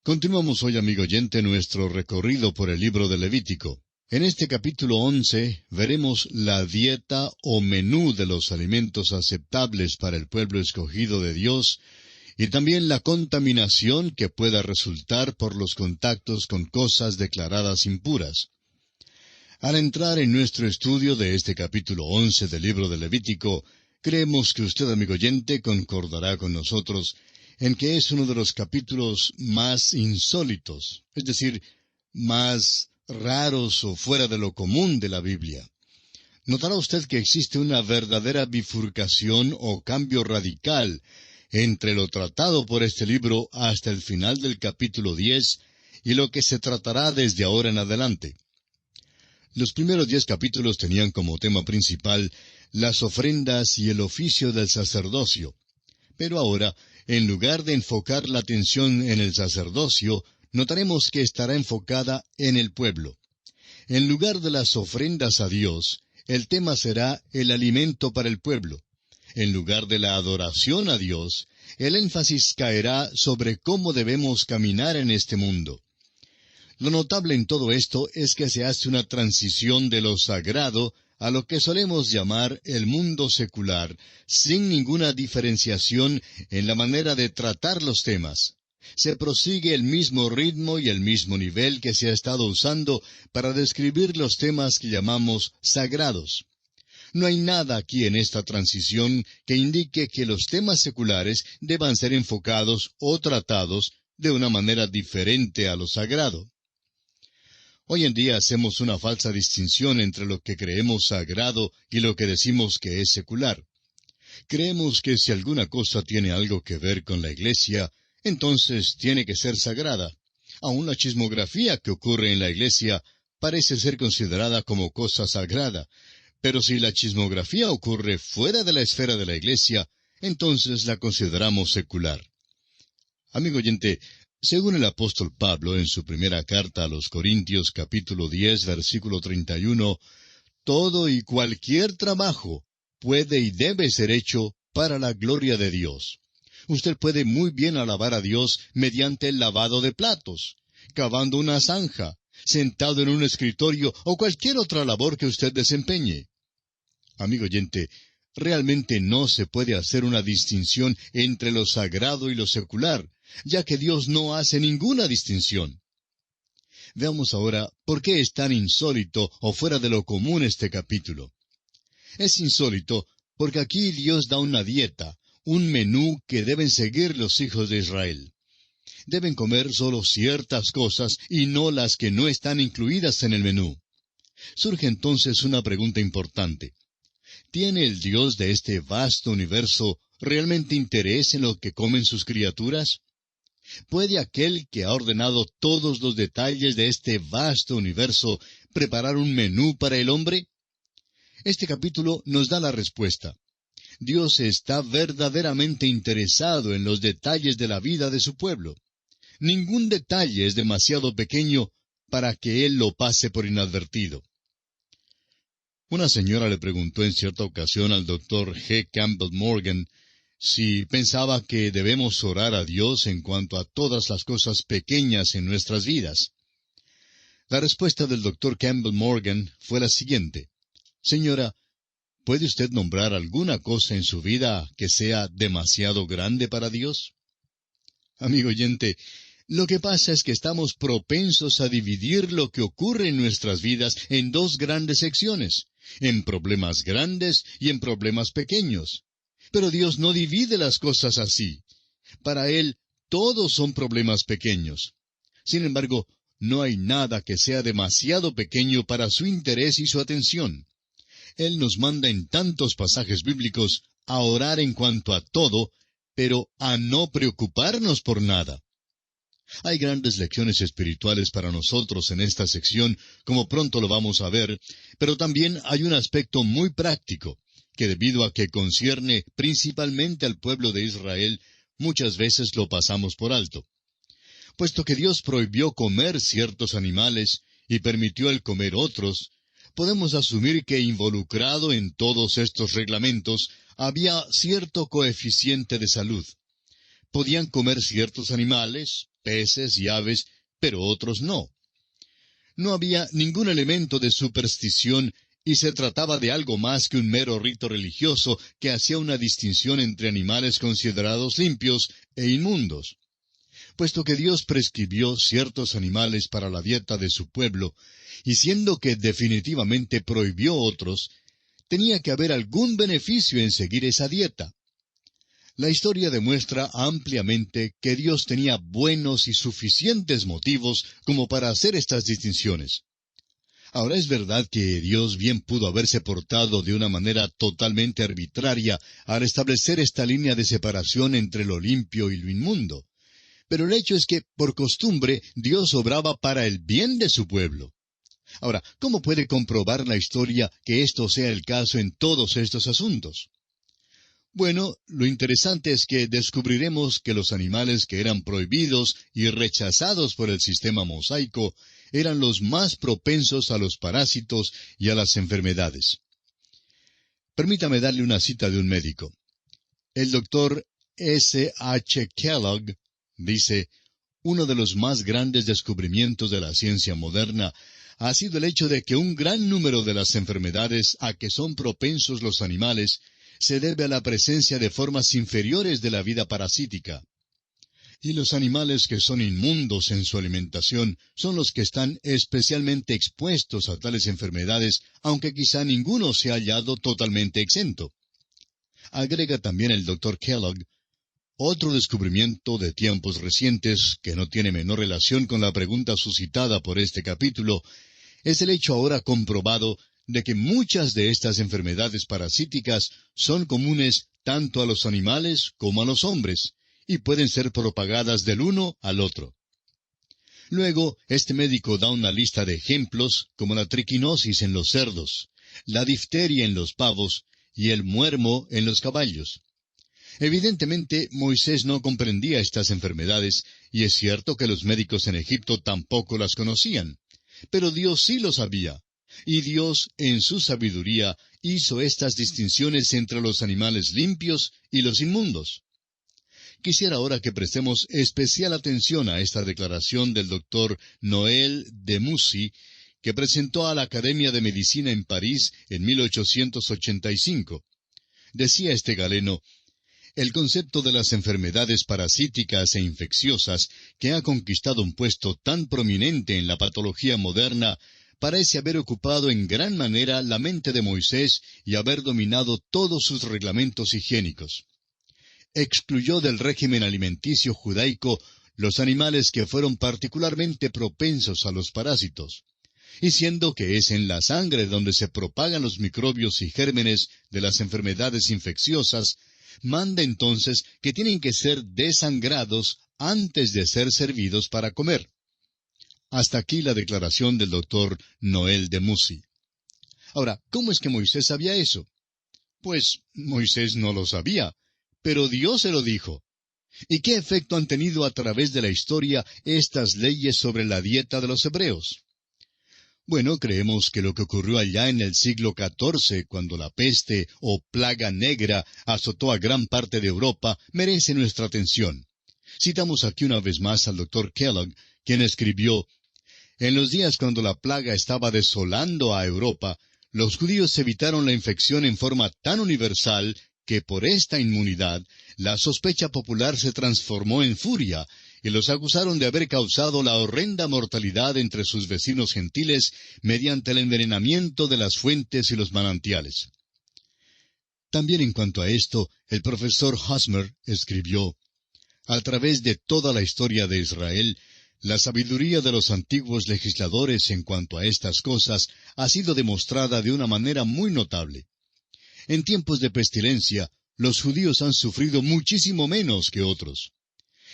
Continuamos hoy, amigo oyente, nuestro recorrido por el libro de Levítico. En este capítulo 11 veremos la dieta o menú de los alimentos aceptables para el pueblo escogido de Dios y también la contaminación que pueda resultar por los contactos con cosas declaradas impuras. Al entrar en nuestro estudio de este capítulo 11 del libro de Levítico, creemos que usted, amigo oyente, concordará con nosotros en que es uno de los capítulos más insólitos, es decir, más raros o fuera de lo común de la Biblia. Notará usted que existe una verdadera bifurcación o cambio radical entre lo tratado por este libro hasta el final del capítulo 10 y lo que se tratará desde ahora en adelante. Los primeros 10 capítulos tenían como tema principal las ofrendas y el oficio del sacerdocio. Pero ahora, en lugar de enfocar la atención en el sacerdocio, notaremos que estará enfocada en el pueblo. En lugar de las ofrendas a Dios, el tema será el alimento para el pueblo. En lugar de la adoración a Dios, el énfasis caerá sobre cómo debemos caminar en este mundo. Lo notable en todo esto es que se hace una transición de lo sagrado a lo que solemos llamar el mundo secular, sin ninguna diferenciación en la manera de tratar los temas. Se prosigue el mismo ritmo y el mismo nivel que se ha estado usando para describir los temas que llamamos sagrados. No hay nada aquí en esta transición que indique que los temas seculares deban ser enfocados o tratados de una manera diferente a lo sagrado. Hoy en día hacemos una falsa distinción entre lo que creemos sagrado y lo que decimos que es secular. Creemos que si alguna cosa tiene algo que ver con la iglesia, entonces tiene que ser sagrada. Aun la chismografía que ocurre en la iglesia parece ser considerada como cosa sagrada. Pero si la chismografía ocurre fuera de la esfera de la iglesia, entonces la consideramos secular. Amigo oyente, según el apóstol Pablo en su primera carta a los Corintios capítulo 10 versículo 31, todo y cualquier trabajo puede y debe ser hecho para la gloria de Dios. Usted puede muy bien alabar a Dios mediante el lavado de platos, cavando una zanja, sentado en un escritorio o cualquier otra labor que usted desempeñe. Amigo oyente, realmente no se puede hacer una distinción entre lo sagrado y lo secular, ya que Dios no hace ninguna distinción. Veamos ahora por qué es tan insólito o fuera de lo común este capítulo. Es insólito porque aquí Dios da una dieta, un menú que deben seguir los hijos de Israel. Deben comer solo ciertas cosas y no las que no están incluidas en el menú. Surge entonces una pregunta importante. ¿Tiene el Dios de este vasto universo realmente interés en lo que comen sus criaturas? ¿Puede aquel que ha ordenado todos los detalles de este vasto universo preparar un menú para el hombre? Este capítulo nos da la respuesta. Dios está verdaderamente interesado en los detalles de la vida de su pueblo. Ningún detalle es demasiado pequeño para que Él lo pase por inadvertido. Una señora le preguntó en cierta ocasión al doctor G. Campbell Morgan si pensaba que debemos orar a Dios en cuanto a todas las cosas pequeñas en nuestras vidas. La respuesta del doctor Campbell Morgan fue la siguiente. Señora, ¿puede usted nombrar alguna cosa en su vida que sea demasiado grande para Dios? Amigo oyente, lo que pasa es que estamos propensos a dividir lo que ocurre en nuestras vidas en dos grandes secciones, en problemas grandes y en problemas pequeños. Pero Dios no divide las cosas así. Para Él, todos son problemas pequeños. Sin embargo, no hay nada que sea demasiado pequeño para su interés y su atención. Él nos manda en tantos pasajes bíblicos a orar en cuanto a todo, pero a no preocuparnos por nada. Hay grandes lecciones espirituales para nosotros en esta sección, como pronto lo vamos a ver, pero también hay un aspecto muy práctico, que debido a que concierne principalmente al pueblo de Israel, muchas veces lo pasamos por alto. Puesto que Dios prohibió comer ciertos animales y permitió el comer otros, podemos asumir que involucrado en todos estos reglamentos había cierto coeficiente de salud. Podían comer ciertos animales, peces y aves, pero otros no. No había ningún elemento de superstición y se trataba de algo más que un mero rito religioso que hacía una distinción entre animales considerados limpios e inmundos. Puesto que Dios prescribió ciertos animales para la dieta de su pueblo, y siendo que definitivamente prohibió otros, tenía que haber algún beneficio en seguir esa dieta. La historia demuestra ampliamente que Dios tenía buenos y suficientes motivos como para hacer estas distinciones. Ahora es verdad que Dios bien pudo haberse portado de una manera totalmente arbitraria al establecer esta línea de separación entre lo limpio y lo inmundo. Pero el hecho es que, por costumbre, Dios obraba para el bien de su pueblo. Ahora, ¿cómo puede comprobar la historia que esto sea el caso en todos estos asuntos? Bueno, lo interesante es que descubriremos que los animales que eran prohibidos y rechazados por el sistema mosaico eran los más propensos a los parásitos y a las enfermedades. Permítame darle una cita de un médico. El doctor S. H. Kellogg dice: uno de los más grandes descubrimientos de la ciencia moderna ha sido el hecho de que un gran número de las enfermedades a que son propensos los animales se debe a la presencia de formas inferiores de la vida parasítica. Y los animales que son inmundos en su alimentación son los que están especialmente expuestos a tales enfermedades, aunque quizá ninguno se ha hallado totalmente exento. Agrega también el Dr. Kellogg: otro descubrimiento de tiempos recientes, que no tiene menor relación con la pregunta suscitada por este capítulo, es el hecho ahora comprobado de que muchas de estas enfermedades parasíticas son comunes tanto a los animales como a los hombres, y pueden ser propagadas del uno al otro. Luego, este médico da una lista de ejemplos, como la triquinosis en los cerdos, la difteria en los pavos y el muermo en los caballos. Evidentemente, Moisés no comprendía estas enfermedades, y es cierto que los médicos en Egipto tampoco las conocían. Pero Dios sí lo sabía, y Dios, en su sabiduría, hizo estas distinciones entre los animales limpios y los inmundos. Quisiera ahora que prestemos especial atención a esta declaración del doctor Noel de Mussy, que presentó a la Academia de Medicina en París en 1885. Decía este galeno: el concepto de las enfermedades parasíticas e infecciosas, que ha conquistado un puesto tan prominente en la patología moderna, parece haber ocupado en gran manera la mente de Moisés y haber dominado todos sus reglamentos higiénicos. Excluyó del régimen alimenticio judaico los animales que fueron particularmente propensos a los parásitos. Y siendo que es en la sangre donde se propagan los microbios y gérmenes de las enfermedades infecciosas, manda entonces que tienen que ser desangrados antes de ser servidos para comer. Hasta aquí la declaración del doctor Noel de Mussy. Ahora, ¿cómo es que Moisés sabía eso? Pues Moisés no lo sabía, pero Dios se lo dijo. ¿Y qué efecto han tenido a través de la historia estas leyes sobre la dieta de los hebreos? Bueno, creemos que lo que ocurrió allá en el siglo XIV, cuando la peste o plaga negra azotó a gran parte de Europa, merece nuestra atención. Citamos aquí una vez más al doctor Kellogg, quien escribió: en los días cuando la plaga estaba desolando a Europa, los judíos evitaron la infección en forma tan universal que por esta inmunidad la sospecha popular se transformó en furia, y los acusaron de haber causado la horrenda mortalidad entre sus vecinos gentiles mediante el envenenamiento de las fuentes y los manantiales. También en cuanto a esto, el profesor Hosmer escribió: a través de toda la historia de Israel, la sabiduría de los antiguos legisladores en cuanto a estas cosas ha sido demostrada de una manera muy notable. En tiempos de pestilencia, los judíos han sufrido muchísimo menos que otros.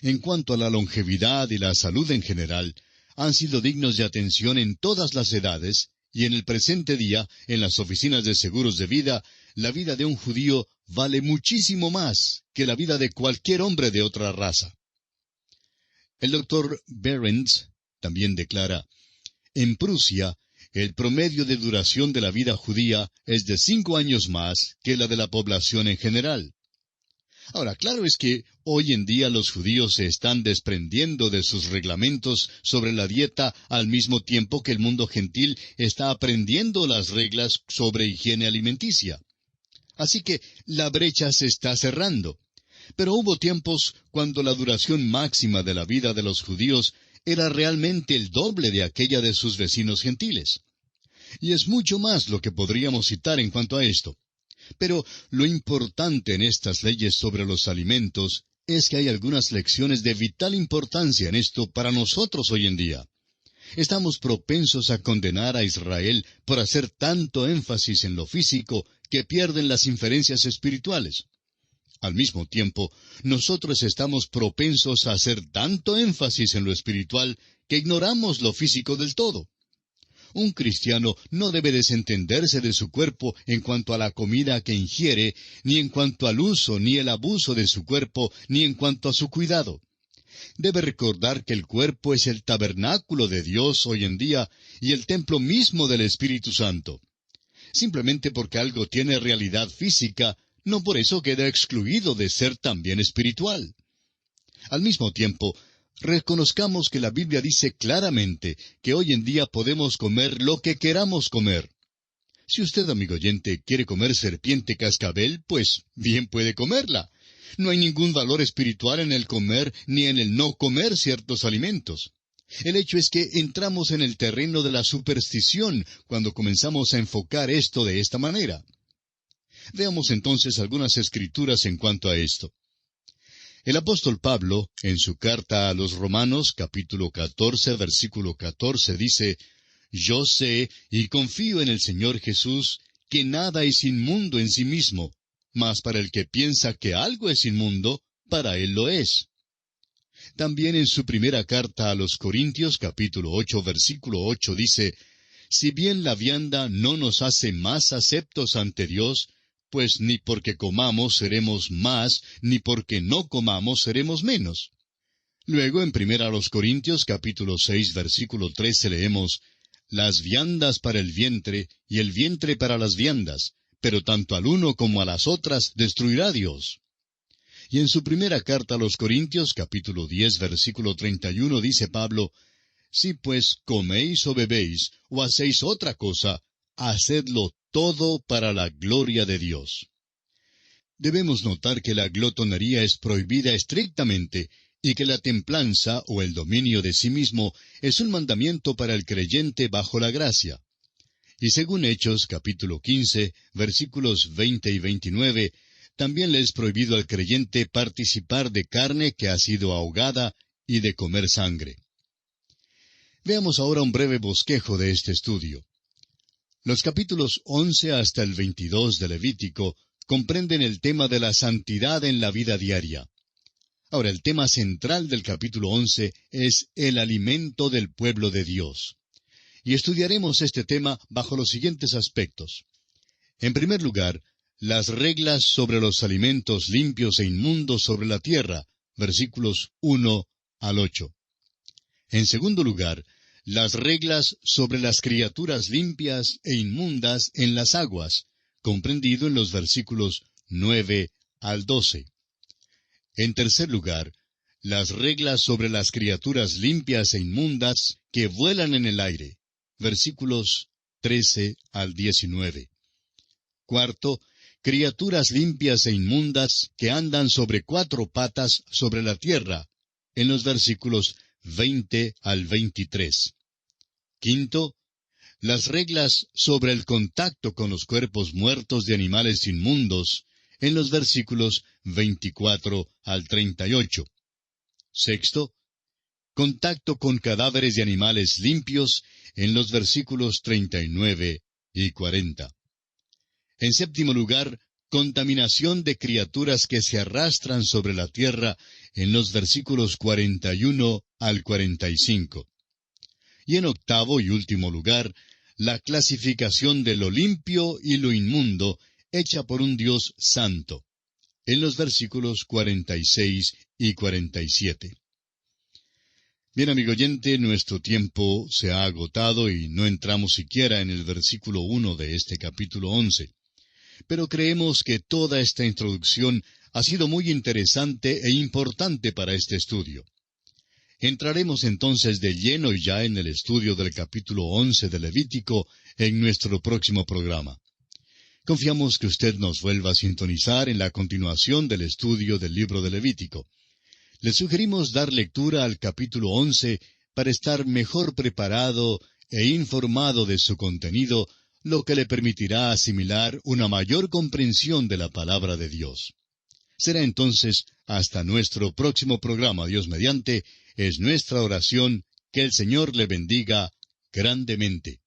En cuanto a la longevidad y la salud en general, han sido dignos de atención en todas las edades, y en el presente día, en las oficinas de seguros de vida, la vida de un judío vale muchísimo más que la vida de cualquier hombre de otra raza. El doctor Behrens también declara: en Prusia, el promedio de duración de la vida judía es de 5 años más que la de la población en general. Ahora, claro es que hoy en día los judíos se están desprendiendo de sus reglamentos sobre la dieta al mismo tiempo que el mundo gentil está aprendiendo las reglas sobre higiene alimenticia. Así que la brecha se está cerrando. Pero hubo tiempos cuando la duración máxima de la vida de los judíos era realmente el doble de aquella de sus vecinos gentiles. Y es mucho más lo que podríamos citar en cuanto a esto. Pero lo importante en estas leyes sobre los alimentos es que hay algunas lecciones de vital importancia en esto para nosotros hoy en día. Estamos propensos a condenar a Israel por hacer tanto énfasis en lo físico que pierden las inferencias espirituales. Al mismo tiempo, nosotros estamos propensos a hacer tanto énfasis en lo espiritual que ignoramos lo físico del todo. Un cristiano no debe desentenderse de su cuerpo en cuanto a la comida que ingiere, ni en cuanto al uso ni el abuso de su cuerpo, ni en cuanto a su cuidado. Debe recordar que el cuerpo es el tabernáculo de Dios hoy en día y el templo mismo del Espíritu Santo. Simplemente porque algo tiene realidad física, no por eso queda excluido de ser también espiritual. Al mismo tiempo, reconozcamos que la Biblia dice claramente que hoy en día podemos comer lo que queramos comer. Si usted, amigo oyente, quiere comer serpiente cascabel, pues bien puede comerla. No hay ningún valor espiritual en el comer ni en el no comer ciertos alimentos. El hecho es que entramos en el terreno de la superstición cuando comenzamos a enfocar esto de esta manera. Veamos entonces algunas escrituras en cuanto a esto. El apóstol Pablo, en su carta a los Romanos, capítulo 14, versículo 14, dice, «Yo sé y confío en el Señor Jesús, que nada es inmundo en sí mismo, mas para el que piensa que algo es inmundo, para él lo es». También en su primera carta a los Corintios, capítulo 8, versículo 8, dice, «Si bien la vianda no nos hace más aceptos ante Dios, pues ni porque comamos seremos más, ni porque no comamos seremos menos». Luego, en 1 Corintios, capítulo 6, versículo 13, leemos, «Las viandas para el vientre, y el vientre para las viandas, pero tanto al uno como a las otras destruirá Dios». Y en su primera carta a los Corintios, capítulo 10, versículo 31, dice Pablo, «Si pues coméis o bebéis, o hacéis otra cosa, hacedlo todo para la gloria de Dios». Debemos notar que la glotonería es prohibida estrictamente, y que la templanza o el dominio de sí mismo es un mandamiento para el creyente bajo la gracia. Y según Hechos, capítulo 15, versículos 20 y 29, también le es prohibido al creyente participar de carne que ha sido ahogada y de comer sangre. Veamos ahora un breve bosquejo de este estudio. Los capítulos 11 hasta el 22 de Levítico comprenden el tema de la santidad en la vida diaria. Ahora, el tema central del capítulo 11 es el alimento del pueblo de Dios. Y estudiaremos este tema bajo los siguientes aspectos. En primer lugar, las reglas sobre los alimentos limpios e inmundos sobre la tierra, versículos 1 al 8. En segundo lugar, las reglas sobre las criaturas limpias e inmundas en las aguas, comprendido en los versículos 9 al 12. En tercer lugar, las reglas sobre las criaturas limpias e inmundas que vuelan en el aire, versículos 13 al 19. Cuarto, criaturas limpias e inmundas que andan sobre cuatro patas sobre la tierra, en los versículos 20 al 23. Quinto, las reglas sobre el contacto con los cuerpos muertos de animales inmundos, en los versículos 24 al 38. Sexto, contacto con cadáveres de animales limpios, en los versículos 39 y 40. En séptimo lugar, contaminación de criaturas que se arrastran sobre la tierra, en los versículos 41 al 45. Y en octavo y último lugar, la clasificación de lo limpio y lo inmundo, hecha por un Dios santo, en los versículos 46 y 47. Bien, amigo oyente, nuestro tiempo se ha agotado y no entramos siquiera en el versículo 1 de este capítulo 11. pero creemos que toda esta introducción ha sido muy interesante e importante para este estudio. Entraremos entonces de lleno ya en el estudio del capítulo 11 de Levítico en nuestro próximo programa. Confiamos que usted nos vuelva a sintonizar en la continuación del estudio del libro de Levítico. Le sugerimos dar lectura al capítulo 11 para estar mejor preparado e informado de su contenido, lo que le permitirá asimilar una mayor comprensión de la palabra de Dios. Será entonces hasta nuestro próximo programa, Dios mediante. Es nuestra oración que el Señor le bendiga grandemente.